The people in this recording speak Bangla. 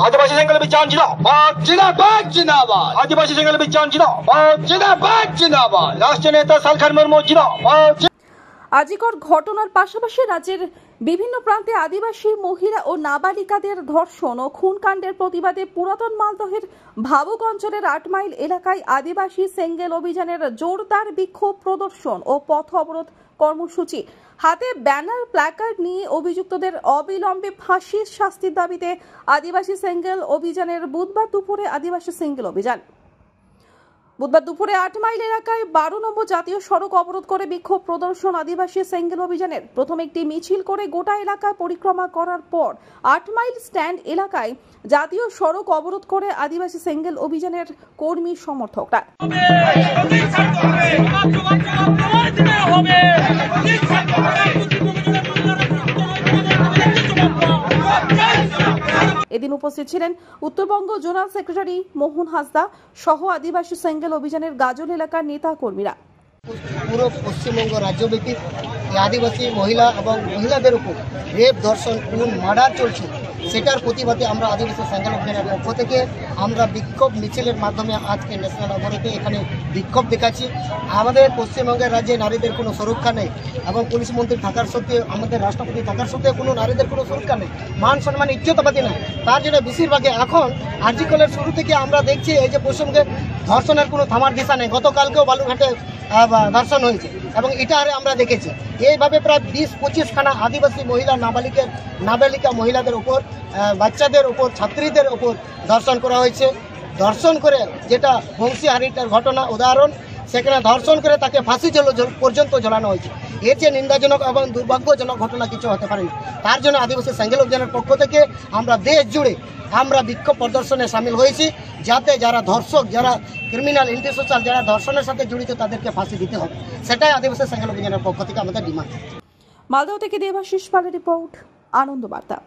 आदिवासी सेंगल अभियान जिंदाबाद जिंदाबाद जिंदाबाद आदिवासी सेंगल अभियान जिंदाबाद जिंदाबाद जिंदाबाद राष्ट्रीय नेता सालखान मुर्मू जिंदाबाद। আজিকর ঘটনার পাশাপাশি রাজ্যের বিভিন্ন প্রান্তে আদিবাসী মহিলা ও নাবালিকাদের ধর্ষণ ও খুনকাণ্ডের প্রতিবাদে পুরাতন মালদহের ভাবুক অঞ্চলের ৮ মাইল এলাকায় আদিবাসী সেঙ্গেল অভিযানের জোরদার বিক্ষোভ প্রদর্শন ও পথ অবরোধ কর্মসূচি। হাতে ব্যানার প্ল্যাকার্ড নিয়ে অভিযুক্তদের অবিলম্বে ফাঁসির শাস্তির দাবিতে আদিবাসী সেঙ্গেল অভিযানের বুধবার দুপুরে আদিবাসী সেঙ্গেল অভিযান। বুধবার দুপুরে ৮ মাইল এলাকায় ১২ নম্বর জাতীয় সড়ক অবরোধ করে বিক্ষোভ প্রদর্শন আদিবাসী সেঙ্গেল অভিযানের। প্রথমে একটি মিছিল করে গোটা এলাকায় পরিক্রমা করার পর ৮ মাইল স্ট্যান্ড এলাকায় জাতীয় সড়ক অবরোধ করে আদিবাসী সেঙ্গেল অভিযানের কর্মী সমর্থকরা। এদিন উপস্থিত ছিলেন উত্তরবঙ্গ জোনাল সেক্রেটারি মোহন হাসদা সহ আদিবাসী সেঙ্গেল অভিযানের গাজল এলাকার নেতা কর্মীরা। পুরো পশ্চিমবঙ্গ রাজ্যব্যাপী আদিবাসী মহিলা এবং মহিলাদের উপর রেপ, ধর্ষণ, খুন, মার্ডার চলছে, সেটার প্রতিবাদে আমরা আদিবাসী সেঙ্গেল অভিযানের পক্ষ থেকে আমরা বিক্ষোভ মিছিলের মাধ্যমে আজকে ন্যাশনাল অবরোধে এখানে বিক্ষোভ দেখাচ্ছি। আমাদের পশ্চিমবঙ্গের রাজ্যে নারীদের কোনো সুরক্ষা নেই এবং পুলিশ মন্ত্রী থাকার সত্ত্বেও, আমাদের রাষ্ট্রপতি থাকার সত্ত্বেও কোনো নারীদের কোনো সুরক্ষা নেই, মান সম্মান ইজ্জতপাতি নেই। তার জন্য বেশিরভাগে এখন আর্জিকলের শুরু থেকে আমরা দেখছি এই যে পশ্চিমবঙ্গে ধর্ষণের কোনো থামার দিশা নেই। গতকালকেও বালুরঘাটে ধর্ষণ হয়েছে এবং এটা আমরা দেখেছি। এইভাবে প্রায় ২০-২৫ খানা আদিবাসী মহিলা নাবালিকা মহিলাদের উপর, বাচ্চাদের উপর, ছাত্রীদের উপর ধর্ষণ করা হয়েছে। ধর্ষণ করে, যেটা বংশীহারিটার ঘটনা উদাহরণ, সেখানে ধর্ষণ করে তাকে ফাঁসি পর্যন্ত ঝোলানো হয়েছে। এর যে নিন্দাজনক এবং দুর্ভাগ্যজনক ঘটনা কিছু হতে পারে না। তার জন্য আদিবাসী সেঙ্গেল অভিযানের পক্ষ থেকে আমরা দেশ জুড়ে আমরা বিক্ষোভ প্রদর্শনে সামিল হয়েছি, যাতে যারা ধর্ষক, যারা ক্রিমিনাল, ইন্টিসোশাল, যারা ধর্ষণের সাথে জড়িত তাদেরকে ফাঁসি দিতে হবে। সেটাই আদিবাসী সেঙ্গেল অভিযানের পক্ষ থেকে আমাদের ডিমান্ড। মালদহ থেকে দেবাশিস পালের রিপোর্ট, আনন্দ বার্তা।